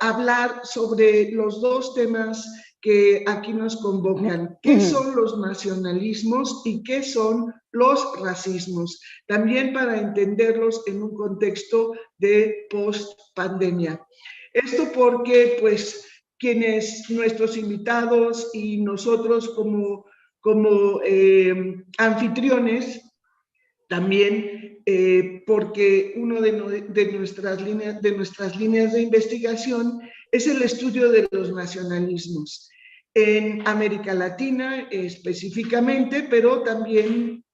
hablar sobre los dos temas que aquí nos convocan. ¿Qué son los nacionalismos y qué son los racismos? También para entenderlos en un contexto de post-pandemia. Esto porque, pues, nuestros invitados y nosotros como anfitriones, también porque una de nuestras líneas de investigación es el estudio de los nacionalismos en América Latina específicamente, pero también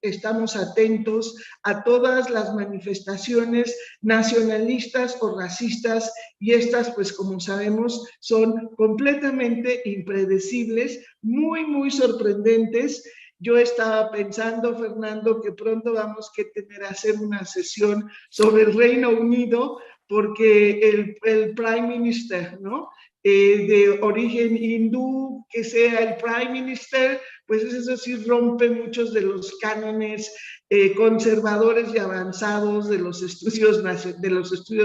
estamos atentos a todas las manifestaciones nacionalistas o racistas, y estas, pues como sabemos, son completamente impredecibles, muy, muy sorprendentes. Yo estaba pensando, Fernando, que pronto vamos a hacer una sesión sobre el Reino Unido, porque el Prime Minister, ¿no? De origen hindú, que sea el Prime Minister, pues eso sí rompe muchos de los cánones conservadores y avanzados de los estudios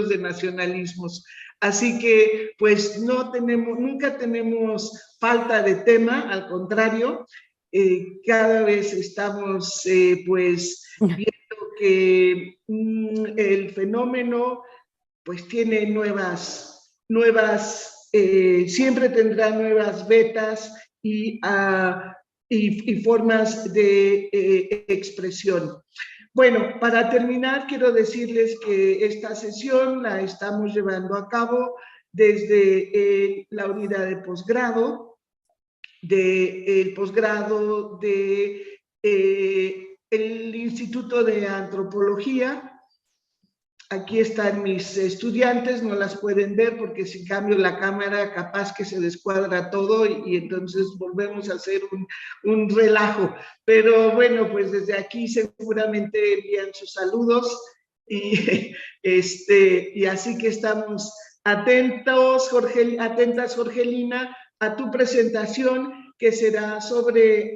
de nacionalismos. Así que, pues, nunca tenemos falta de tema, al contrario. Cada vez estamos pues viendo que el fenómeno pues tiene siempre tendrá nuevas vetas y formas de expresión. Bueno, para terminar, quiero decirles que esta sesión la estamos llevando a cabo desde la unidad de posgrado, del posgrado del Instituto de Antropología. Aquí están mis estudiantes, no las pueden ver porque si cambio la cámara capaz que se descuadra todo y entonces volvemos a hacer un relajo. Pero bueno, pues desde aquí seguramente envían sus saludos y así que estamos atentas, Jorgelina, a tu presentación, que será sobre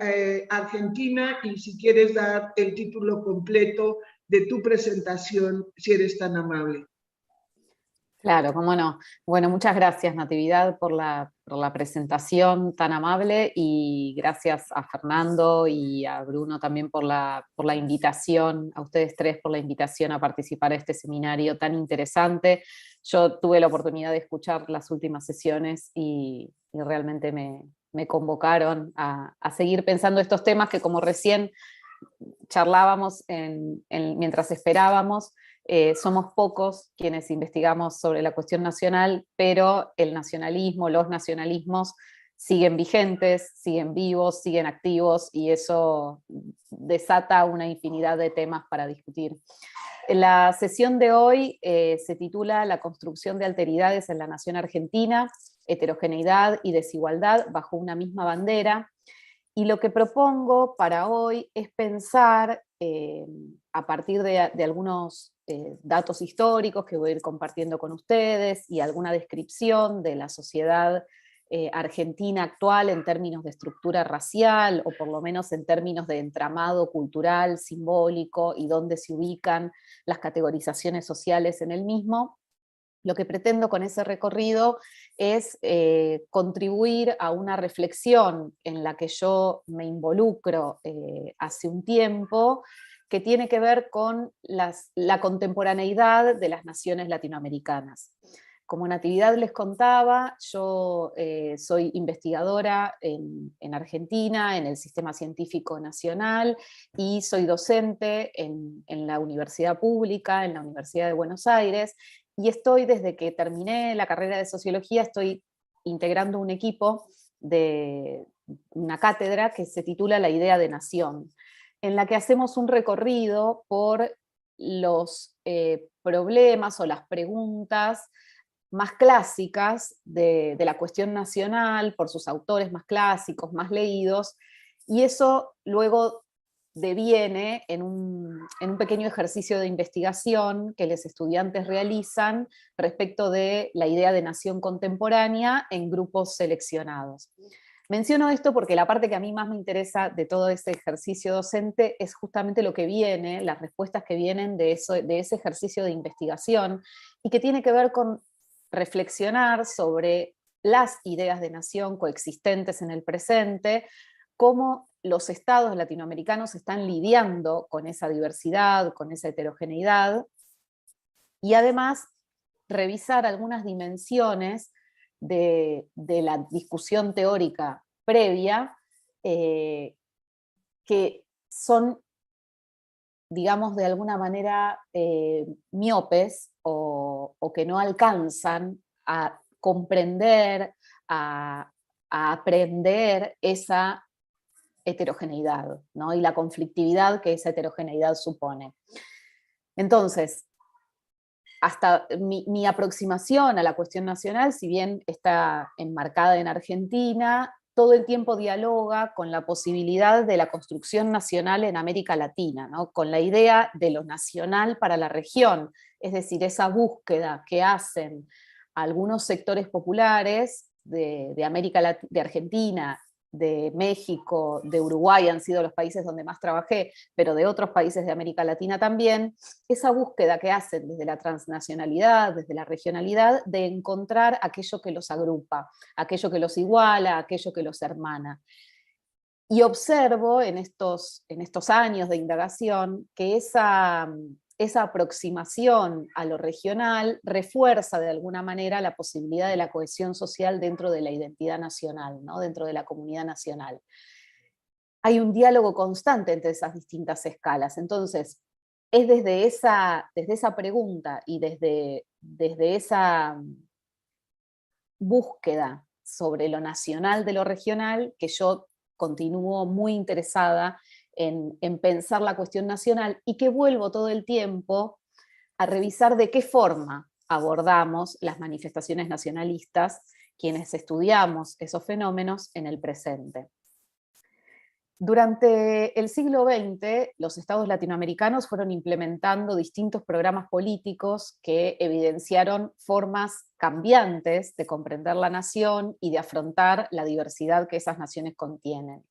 Argentina, y si quieres dar el título completo de tu presentación, si eres tan amable. Claro, cómo no. Bueno, muchas gracias, Natividad, por la presentación tan amable, y gracias a Fernando y a Bruno también por la invitación, a ustedes tres por la invitación a participar de este seminario tan interesante. Yo tuve la oportunidad de escuchar las últimas sesiones y realmente me convocaron a seguir pensando estos temas que, como recién charlábamos mientras esperábamos, somos pocos quienes investigamos sobre la cuestión nacional, pero el nacionalismo, los nacionalismos siguen vigentes, siguen vivos, siguen activos, y eso desata una infinidad de temas para discutir. La sesión de hoy se titula La construcción de alteridades en la nación argentina, heterogeneidad y desigualdad bajo una misma bandera. Y lo que propongo para hoy es pensar, a partir de algunos datos históricos que voy a ir compartiendo con ustedes, y alguna descripción de la sociedad argentina actual en términos de estructura racial, o por lo menos en términos de entramado cultural, simbólico, y dónde se ubican las categorizaciones sociales en el mismo. Lo que pretendo con ese recorrido es contribuir a una reflexión en la que yo me involucro hace un tiempo, que tiene que ver con la contemporaneidad de las naciones latinoamericanas. Como Natividad les contaba, yo soy investigadora en Argentina, en el Sistema Científico Nacional, y soy docente en la universidad pública, en la Universidad de Buenos Aires, y estoy, desde que terminé la carrera de Sociología, estoy integrando un equipo de una cátedra que se titula La idea de nación, en la que hacemos un recorrido por los problemas o las preguntas más clásicas de la cuestión nacional, por sus autores más clásicos, más leídos, y eso luego deviene en un pequeño ejercicio de investigación que los estudiantes realizan respecto de la idea de nación contemporánea en grupos seleccionados. Menciono esto porque la parte que a mí más me interesa de todo ese ejercicio docente es justamente lo que viene, las respuestas que vienen de ese ejercicio de investigación, y que tiene que ver con reflexionar sobre las ideas de nación coexistentes en el presente, cómo los estados latinoamericanos están lidiando con esa diversidad, con esa heterogeneidad, y además revisar algunas dimensiones de la discusión teórica previa, que son, digamos, de alguna manera miopes o que no alcanzan a comprender, a aprender esa heterogeneidad, ¿no? Y la conflictividad que esa heterogeneidad supone. Entonces, hasta mi aproximación a la cuestión nacional, si bien está enmarcada en Argentina, todo el tiempo dialoga con la posibilidad de la construcción nacional en América Latina, ¿no? Con la idea de lo nacional para la región, es decir, esa búsqueda que hacen algunos sectores populares de América Latina, de Argentina, de México, de Uruguay, han sido los países donde más trabajé, pero de otros países de América Latina también, esa búsqueda que hacen desde la transnacionalidad, desde la regionalidad, de encontrar aquello que los agrupa, aquello que los iguala, aquello que los hermana. Y observo en estos años de indagación que esa aproximación a lo regional refuerza de alguna manera la posibilidad de la cohesión social dentro de la identidad nacional, ¿no? Dentro de la comunidad nacional. Hay un diálogo constante entre esas distintas escalas. Entonces, es desde esa pregunta y desde esa búsqueda sobre lo nacional de lo regional que yo continúo muy interesada en pensar la cuestión nacional, y que vuelvo todo el tiempo a revisar de qué forma abordamos las manifestaciones nacionalistas quienes estudiamos esos fenómenos en el presente. Durante el siglo XX, los estados latinoamericanos fueron implementando distintos programas políticos que evidenciaron formas cambiantes de comprender la nación y de afrontar la diversidad que esas naciones contienen.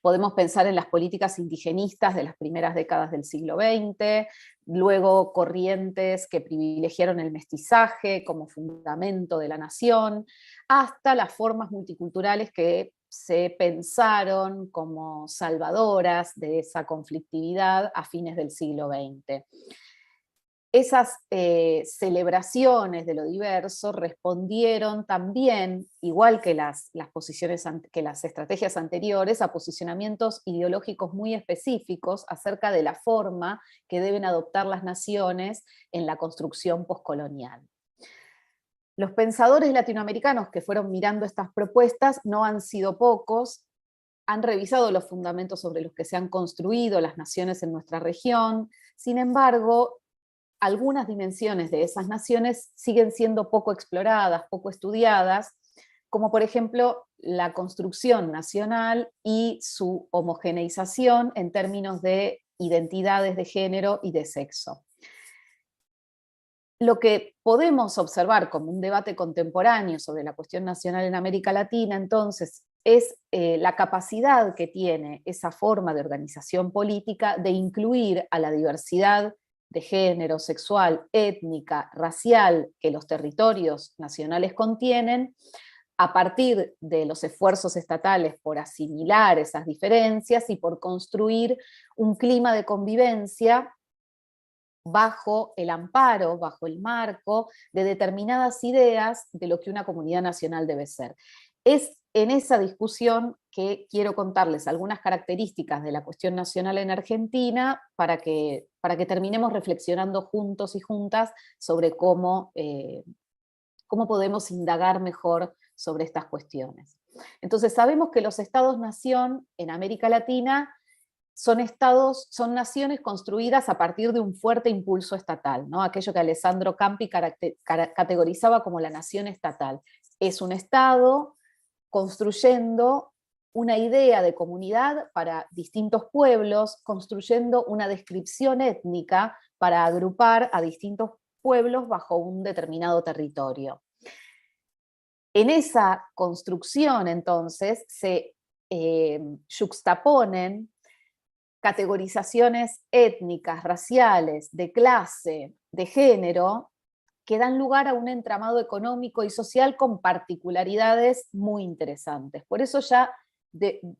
Podemos pensar en las políticas indigenistas de las primeras décadas del siglo XX, luego corrientes que privilegiaron el mestizaje como fundamento de la nación, hasta las formas multiculturales que se pensaron como salvadoras de esa conflictividad a fines del siglo XX. Esas celebraciones de lo diverso respondieron también, igual que las estrategias anteriores, a posicionamientos ideológicos muy específicos acerca de la forma que deben adoptar las naciones en la construcción poscolonial. Los pensadores latinoamericanos que fueron mirando estas propuestas no han sido pocos, han revisado los fundamentos sobre los que se han construido las naciones en nuestra región. Sin embargo, algunas dimensiones de esas naciones siguen siendo poco exploradas, poco estudiadas, como por ejemplo la construcción nacional y su homogeneización en términos de identidades de género y de sexo. Lo que podemos observar como un debate contemporáneo sobre la cuestión nacional en América Latina, entonces, es la capacidad que tiene esa forma de organización política de incluir a la diversidad de género, sexual, étnica, racial que los territorios nacionales contienen, a partir de los esfuerzos estatales por asimilar esas diferencias y por construir un clima de convivencia bajo el amparo, bajo el marco de determinadas ideas de lo que una comunidad nacional debe ser. Es en esa discusión que quiero contarles algunas características de la cuestión nacional en Argentina para que terminemos reflexionando juntos y juntas sobre cómo podemos indagar mejor sobre estas cuestiones. Entonces sabemos que los estados-nación en América Latina son naciones construidas a partir de un fuerte impulso estatal, ¿no? Aquello que Alessandro Campi categorizaba como la nación estatal. Es un estado construyendo una idea de comunidad para distintos pueblos, construyendo una descripción étnica para agrupar a distintos pueblos bajo un determinado territorio. En esa construcción, entonces, se yuxtaponen categorizaciones étnicas, raciales, de clase, de género, que dan lugar a un entramado económico y social con particularidades muy interesantes. Por eso ya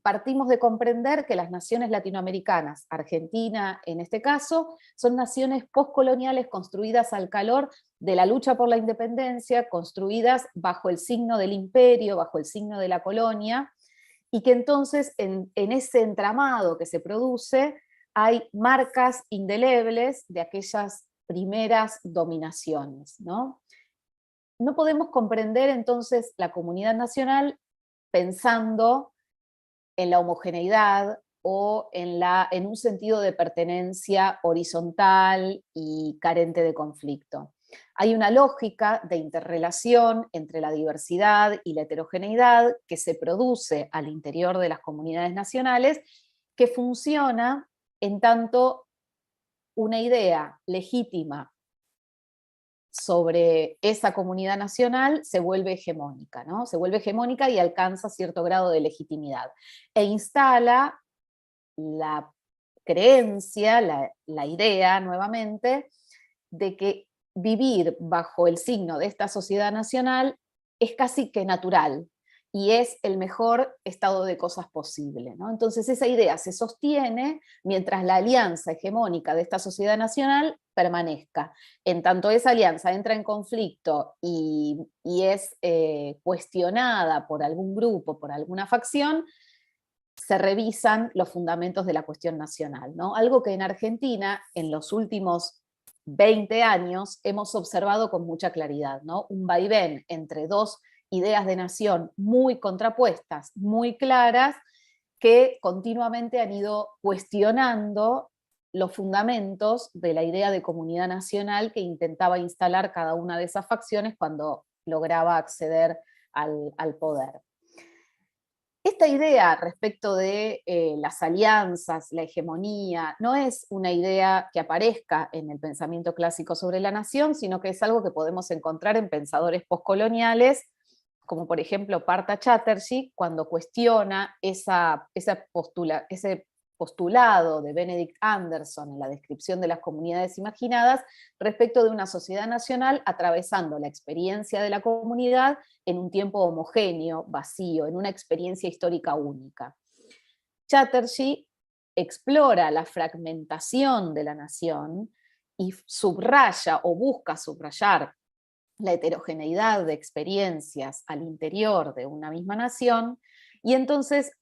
partimos de comprender que las naciones latinoamericanas, Argentina en este caso, son naciones postcoloniales construidas al calor de la lucha por la independencia, construidas bajo el signo del imperio, bajo el signo de la colonia, y que entonces en ese entramado que se produce hay marcas indelebles de aquellas primeras dominaciones, ¿no? No podemos comprender entonces la comunidad nacional pensando en la homogeneidad o en un sentido de pertenencia horizontal y carente de conflicto. Hay una lógica de interrelación entre la diversidad y la heterogeneidad que se produce al interior de las comunidades nacionales, que funciona en tanto una idea legítima sobre esa comunidad nacional se vuelve hegemónica, ¿no? Se vuelve hegemónica y alcanza cierto grado de legitimidad. E instala la creencia, la idea nuevamente, de que vivir bajo el signo de esta sociedad nacional es casi que natural y es el mejor estado de cosas posible, ¿no? Entonces esa idea se sostiene mientras la alianza hegemónica de esta sociedad nacional permanezca. En tanto esa alianza entra en conflicto y es cuestionada por algún grupo, por alguna facción, se revisan los fundamentos de la cuestión nacional, ¿no? Algo que en Argentina en los últimos 20 años hemos observado con mucha claridad, ¿no? Un vaivén entre dos ideas de nación muy contrapuestas, muy claras, que continuamente han ido cuestionando los fundamentos de la idea de comunidad nacional que intentaba instalar cada una de esas facciones cuando lograba acceder al poder. Esta idea respecto de las alianzas, la hegemonía, no es una idea que aparezca en el pensamiento clásico sobre la nación, sino que es algo que podemos encontrar en pensadores postcoloniales, como por ejemplo Partha Chatterjee, cuando cuestiona ese postulado de Benedict Anderson en la descripción de las comunidades imaginadas respecto de una sociedad nacional atravesando la experiencia de la comunidad en un tiempo homogéneo, vacío, en una experiencia histórica única. Chatterjee explora la fragmentación de la nación y subraya o busca subrayar la heterogeneidad de experiencias al interior de una misma nación, y entonces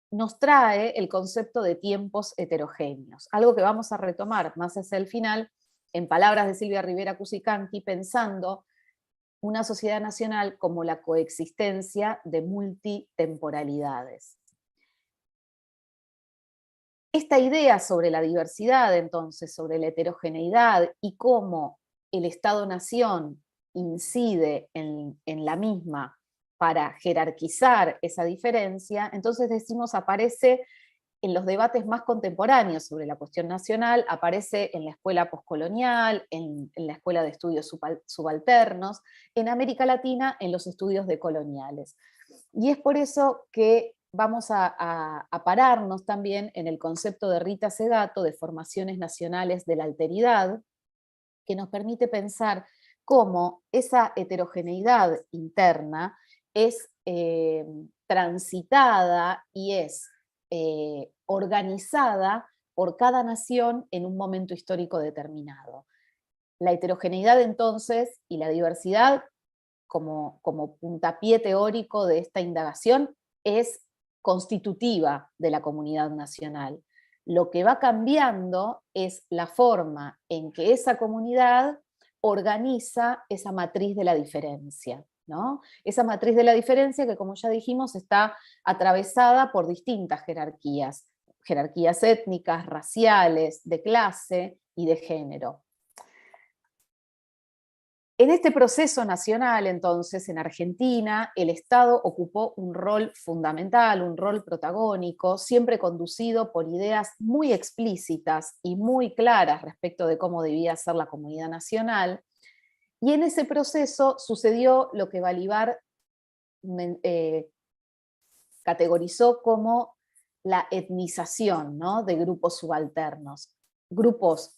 nos trae el concepto de tiempos heterogéneos, algo que vamos a retomar más hacia el final, en palabras de Silvia Rivera Cusicanqui, pensando una sociedad nacional como la coexistencia de multitemporalidades. Esta idea sobre la diversidad, entonces, sobre la heterogeneidad y cómo el Estado-Nación incide en la misma para jerarquizar esa diferencia, entonces decimos aparece en los debates más contemporáneos sobre la cuestión nacional, aparece en la escuela postcolonial, en la escuela de estudios subalternos, en América Latina en los estudios decoloniales. Y es por eso que vamos a pararnos también en el concepto de Rita Segato de formaciones nacionales de la alteridad, que nos permite pensar cómo esa heterogeneidad interna es transitada y es organizada por cada nación en un momento histórico determinado. La heterogeneidad entonces y la diversidad como puntapié teórico de esta indagación es constitutiva de la comunidad nacional. Lo que va cambiando es la forma en que esa comunidad organiza esa matriz de la diferencia, ¿no? Esa matriz de la diferencia que, como ya dijimos, está atravesada por distintas jerarquías, jerarquías étnicas, raciales, de clase y de género. En este proceso nacional, entonces, en Argentina, el Estado ocupó un rol fundamental, un rol protagónico, siempre conducido por ideas muy explícitas y muy claras respecto de cómo debía ser la comunidad nacional. Y en ese proceso sucedió lo que Balibar categorizó como la etnización, ¿no?, de grupos subalternos. Grupos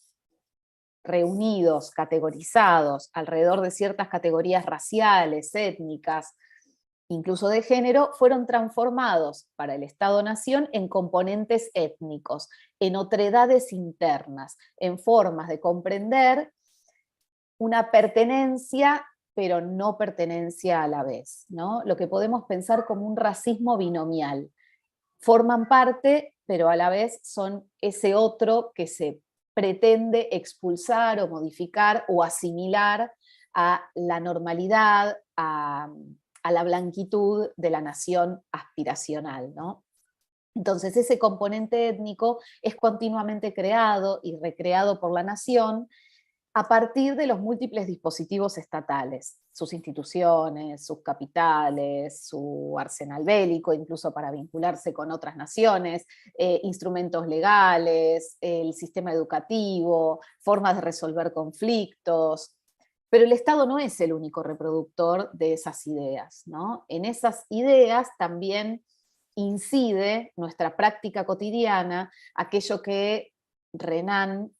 reunidos, categorizados alrededor de ciertas categorías raciales, étnicas, incluso de género, fueron transformados para el Estado-Nación en componentes étnicos, en otredades internas, en formas de comprender una pertenencia, pero no pertenencia a la vez, ¿no? Lo que podemos pensar como un racismo binomial. Forman parte, pero a la vez son ese otro que se pretende expulsar o modificar o asimilar a la normalidad, a la blanquitud de la nación aspiracional, ¿no? Entonces ese componente étnico es continuamente creado y recreado por la nación a partir de los múltiples dispositivos estatales, sus instituciones, sus capitales, su arsenal bélico, incluso para vincularse con otras naciones, instrumentos legales, el sistema educativo, formas de resolver conflictos. Pero el Estado no es el único reproductor de esas ideas, ¿no? En esas ideas también incide nuestra práctica cotidiana, aquello que Renan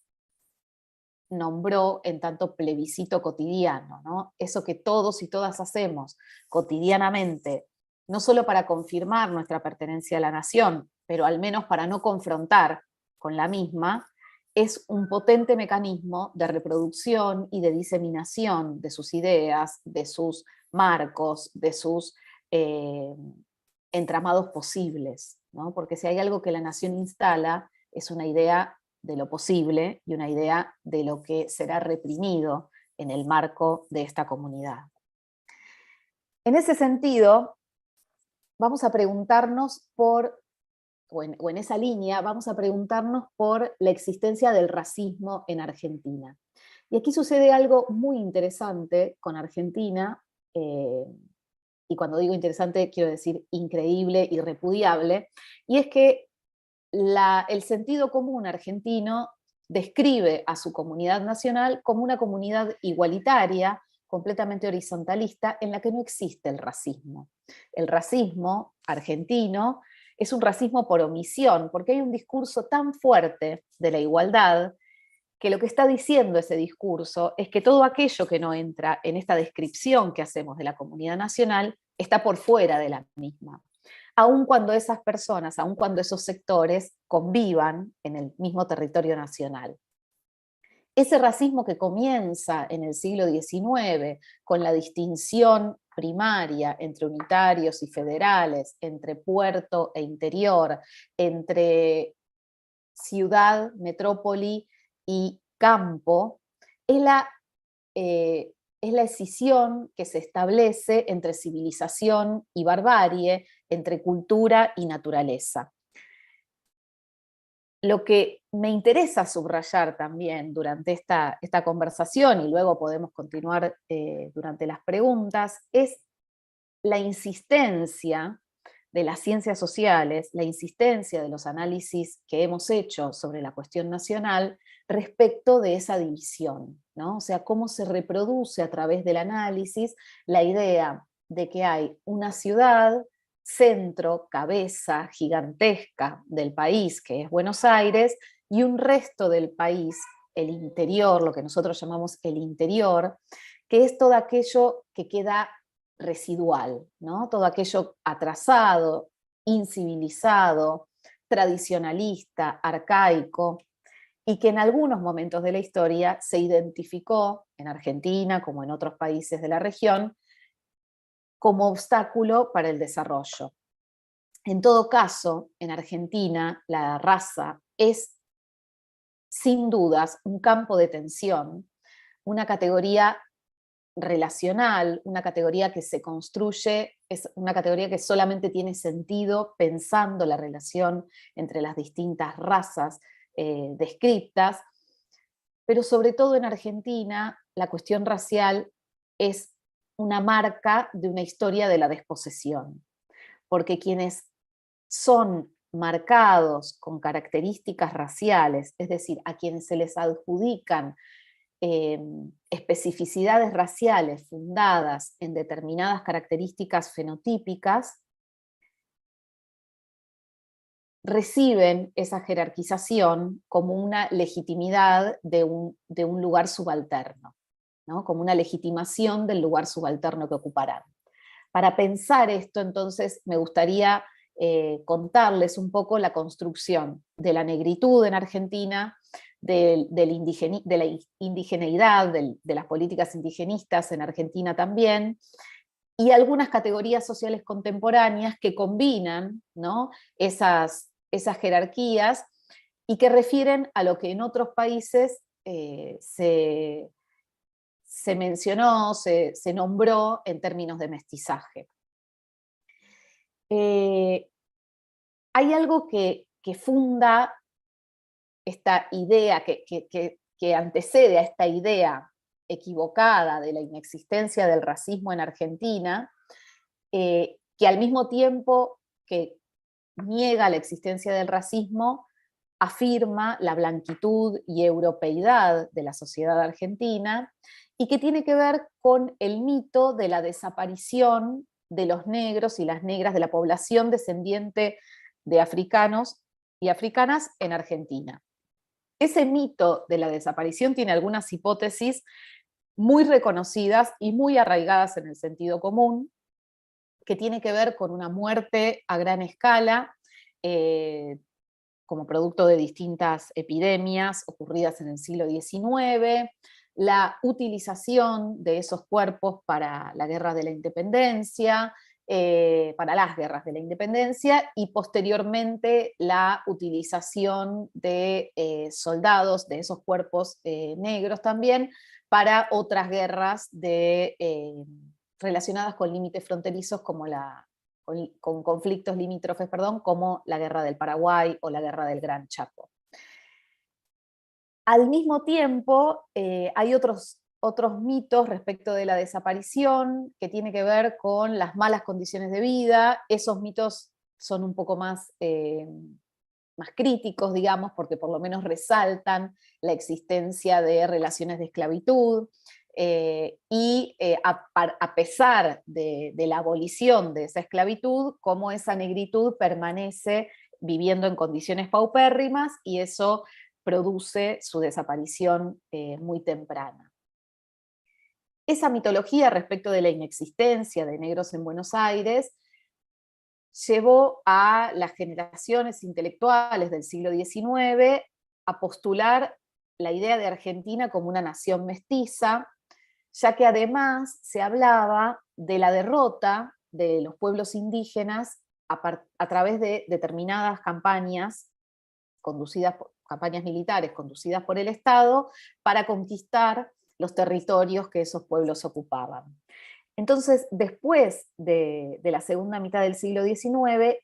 nombró en tanto plebiscito cotidiano, ¿no? Eso que todos y todas hacemos cotidianamente, no solo para confirmar nuestra pertenencia a la nación, pero al menos para no confrontar con la misma, es un potente mecanismo de reproducción y de diseminación de sus ideas, de sus marcos, de sus entramados posibles, ¿no? Porque si hay algo que la nación instala, es una idea de lo posible y una idea de lo que será reprimido en el marco de esta comunidad. En ese sentido, vamos a preguntarnos por, o en esa línea, vamos a preguntarnos por la existencia del racismo en Argentina. Y aquí sucede algo muy interesante con Argentina, y cuando digo interesante quiero decir increíble y repudiable, y es que el sentido común argentino describe a su comunidad nacional como una comunidad igualitaria, completamente horizontalista, en la que no existe el racismo. El racismo argentino es un racismo por omisión, porque hay un discurso tan fuerte de la igualdad que lo que está diciendo ese discurso es que todo aquello que no entra en esta descripción que hacemos de la comunidad nacional está por fuera de la misma. Aun cuando esas personas, aun cuando esos sectores convivan en el mismo territorio nacional. Ese racismo que comienza en el siglo XIX con la distinción primaria entre unitarios y federales, entre puerto e interior, entre ciudad, metrópoli y campo, es la escisión que se establece entre civilización y barbarie, entre cultura y naturaleza. Lo que me interesa subrayar también durante esta conversación, y luego podemos continuar durante las preguntas, es la insistencia de las ciencias sociales, la insistencia de los análisis que hemos hecho sobre la cuestión nacional respecto de esa división, ¿no? O sea, cómo se reproduce a través del análisis la idea de que hay una ciudad, centro, cabeza gigantesca del país, que es Buenos Aires, y un resto del país, el interior, lo que nosotros llamamos el interior, que es todo aquello que queda residual, ¿no? Todo aquello atrasado, incivilizado, tradicionalista, arcaico, y que en algunos momentos de la historia se identificó, en Argentina como en otros países de la región, como obstáculo para el desarrollo. En todo caso, en Argentina la raza es sin dudas un campo de tensión, una categoría relacional, una categoría que se construye, es una categoría que solamente tiene sentido pensando la relación entre las distintas razas descritas, pero sobre todo en Argentina la cuestión racial es una marca de una historia de la desposesión, porque quienes son marcados con características raciales, es decir, a quienes se les adjudican especificidades raciales fundadas en determinadas características fenotípicas, reciben esa jerarquización como una legitimidad de un lugar subalterno, ¿no? Como una legitimación del lugar subalterno que ocuparán. Para pensar esto, entonces, me gustaría contarles un poco la construcción de la negritud en Argentina, de la indigeneidad, de las políticas indigenistas en Argentina también, y algunas categorías sociales contemporáneas que combinan, ¿no?, esas jerarquías y que refieren a lo que en otros países se mencionó, se nombró en términos de mestizaje. Hay algo que funda esta idea, que antecede a esta idea equivocada de la inexistencia del racismo en Argentina, que al mismo tiempo que niega la existencia del racismo, afirma la blanquitud y europeidad de la sociedad argentina, y que tiene que ver con el mito de la desaparición de los negros y las negras de la población descendiente de africanos y africanas en Argentina. Ese mito de la desaparición tiene algunas hipótesis muy reconocidas y muy arraigadas en el sentido común, que tiene que ver con una muerte a gran escala, como producto de distintas epidemias ocurridas en el siglo XIX, la utilización de esos cuerpos para la guerra de la independencia, para las guerras de la independencia, y posteriormente la utilización de soldados de esos cuerpos negros también para otras guerras relacionadas con límites fronterizos con conflictos limítrofes, perdón, como la Guerra del Paraguay o la Guerra del Gran Chaco. Al mismo tiempo, hay otros mitos respecto de la desaparición que tiene que ver con las malas condiciones de vida. Esos mitos son un poco más críticos, digamos, porque por lo menos resaltan la existencia de relaciones de esclavitud, a pesar de la abolición de esa esclavitud, cómo esa negritud permanece viviendo en condiciones paupérrimas, y eso produce su desaparición muy temprana. Esa mitología respecto de la inexistencia de negros en Buenos Aires llevó a las generaciones intelectuales del siglo XIX a postular la idea de Argentina como una nación mestiza, ya que además se hablaba de la derrota de los pueblos indígenas a través de determinadas campañas campañas militares conducidas por el Estado para conquistar los territorios que esos pueblos ocupaban. Entonces, después de la segunda mitad del siglo XIX,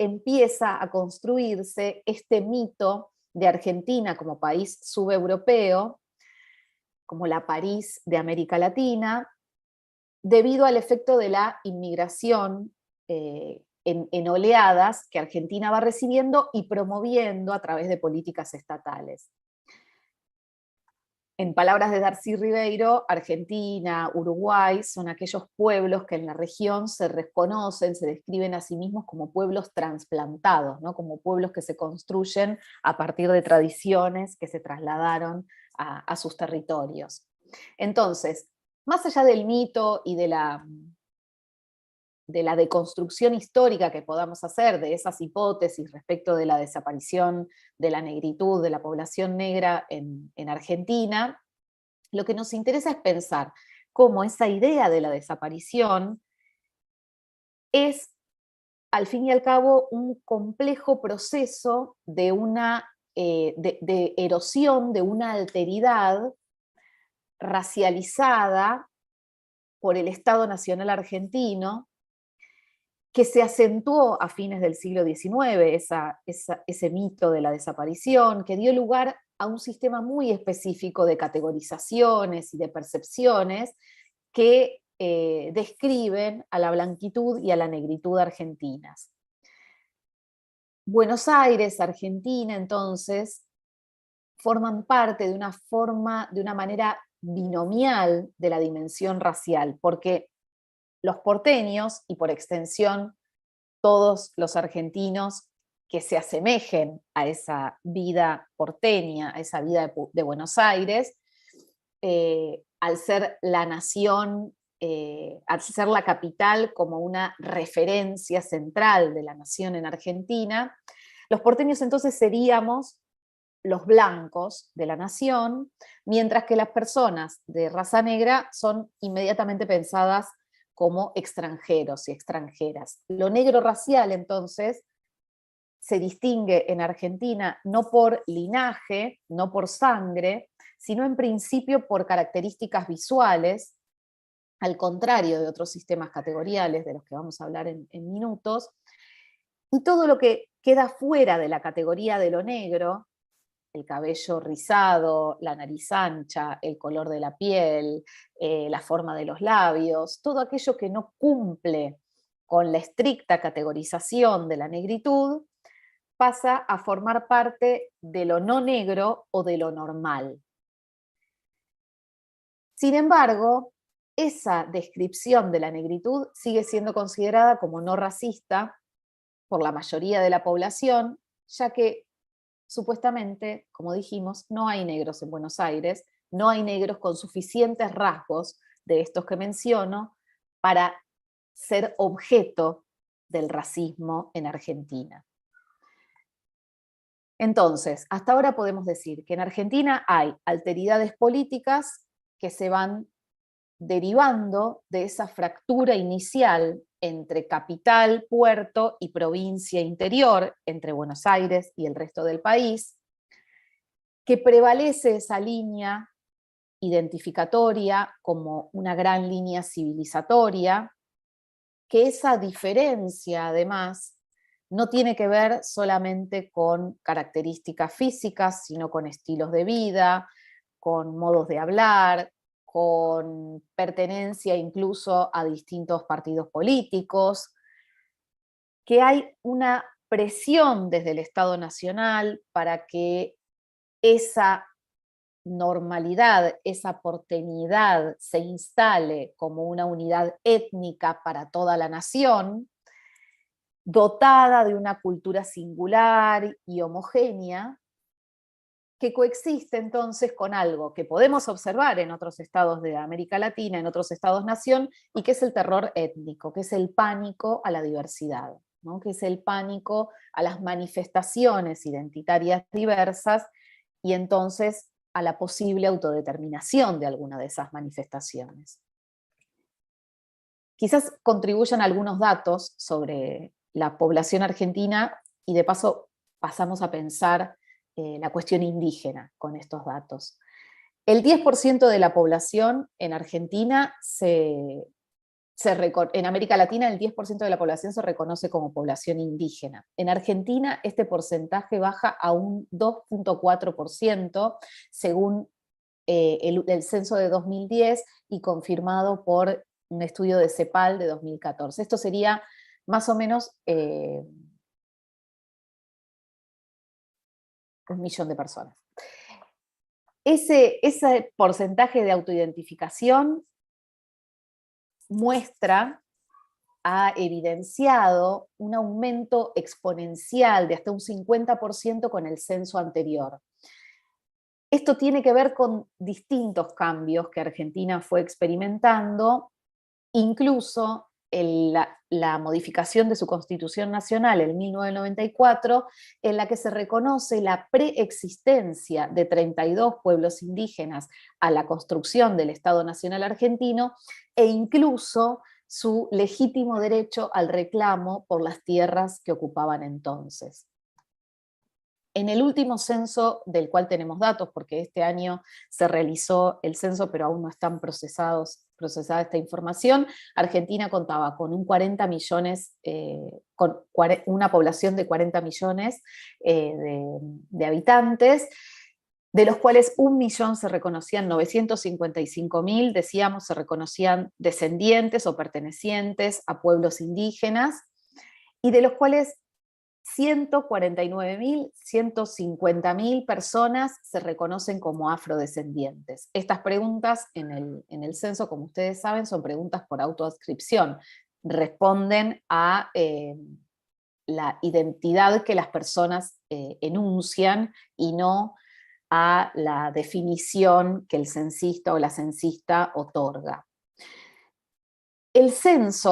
empieza a construirse este mito de Argentina como país subeuropeo, como la París de América Latina, debido al efecto de la inmigración en oleadas que Argentina va recibiendo y promoviendo a través de políticas estatales. En palabras de Darcy Ribeiro, Argentina, Uruguay son aquellos pueblos que en la región se reconocen, se describen a sí mismos como pueblos transplantados, ¿no?, como pueblos que se construyen a partir de tradiciones que se trasladaron a sus territorios. Entonces, más allá del mito y de la deconstrucción histórica que podamos hacer de esas hipótesis respecto de la desaparición de la negritud, de la población negra en Argentina, lo que nos interesa es pensar cómo esa idea de la desaparición es, al fin y al cabo, un complejo proceso de de erosión de una alteridad racializada por el Estado Nacional argentino, que se acentuó a fines del siglo XIX, ese mito de la desaparición, que dio lugar a un sistema muy específico de categorizaciones y de percepciones que describen a la blanquitud y a la negritud argentinas. Buenos Aires, Argentina, entonces, forman parte de una manera binomial de la dimensión racial, porque los porteños, y por extensión todos los argentinos que se asemejen a esa vida porteña, a esa vida de Buenos Aires, al ser la nación, al ser la capital como una referencia central de la nación en Argentina, los porteños entonces seríamos los blancos de la nación, mientras que las personas de raza negra son inmediatamente pensadas como extranjeros y extranjeras. Lo negro racial, entonces, se distingue en Argentina no por linaje, no por sangre, sino en principio por características visuales, al contrario de otros sistemas categoriales de los que vamos a hablar en minutos, y todo lo que queda fuera de la categoría de lo negro, el cabello rizado, la nariz ancha, el color de la piel, la forma de los labios, todo aquello que no cumple con la estricta categorización de la negritud, pasa a formar parte de lo no negro o de lo normal. Sin embargo, esa descripción de la negritud sigue siendo considerada como no racista por la mayoría de la población, ya que supuestamente, como dijimos, no hay negros en Buenos Aires, no hay negros con suficientes rasgos de estos que menciono para ser objeto del racismo en Argentina. Entonces, hasta ahora podemos decir que en Argentina hay alteridades políticas que se van derivando de esa fractura inicial entre capital, puerto y provincia interior, entre Buenos Aires y el resto del país, que prevalece esa línea identificatoria como una gran línea civilizatoria, que esa diferencia además no tiene que ver solamente con características físicas, sino con estilos de vida, con modos de hablar, con pertenencia incluso a distintos partidos políticos, que hay una presión desde el Estado Nacional para que esa normalidad, esa porteñidad se instale como una unidad étnica para toda la nación, dotada de una cultura singular y homogénea, que coexiste entonces con algo que podemos observar en otros estados de América Latina, en otros estados-nación, y que es el terror étnico, que es el pánico a la diversidad, ¿no? Que es el pánico a las manifestaciones identitarias diversas y entonces a la posible autodeterminación de alguna de esas manifestaciones. Quizás contribuyan algunos datos sobre la población argentina y de paso pasamos a pensar la cuestión indígena con estos datos. El 10% de la población en Argentina en América Latina el 10% de la población se reconoce como población indígena. En Argentina este porcentaje baja a un 2,4% según el censo de 2010 y confirmado por un estudio de CEPAL de 2014. Esto sería más o menos 1.000.000 de personas. Ese porcentaje de autoidentificación ha evidenciado un aumento exponencial de hasta un 50% con el censo anterior. Esto tiene que ver con distintos cambios que Argentina fue experimentando, incluso la modificación de su Constitución Nacional en 1994, en la que se reconoce la preexistencia de 32 pueblos indígenas a la construcción del Estado Nacional argentino e incluso su legítimo derecho al reclamo por las tierras que ocupaban entonces. En el último censo del cual tenemos datos, porque este año se realizó el censo, pero aún no están procesada esta información, Argentina contaba con un 40 millones, con una población de 40 millones de habitantes, de los cuales 1.000.000 se reconocían, 955.000, decíamos, se reconocían descendientes o pertenecientes a pueblos indígenas, y de los cuales 149.000, 150.000 personas se reconocen como afrodescendientes. Estas preguntas en el censo, como ustedes saben, son preguntas por autoadscripción. Responden a la identidad que las personas enuncian y no a la definición que el censista o la censista otorga. El censo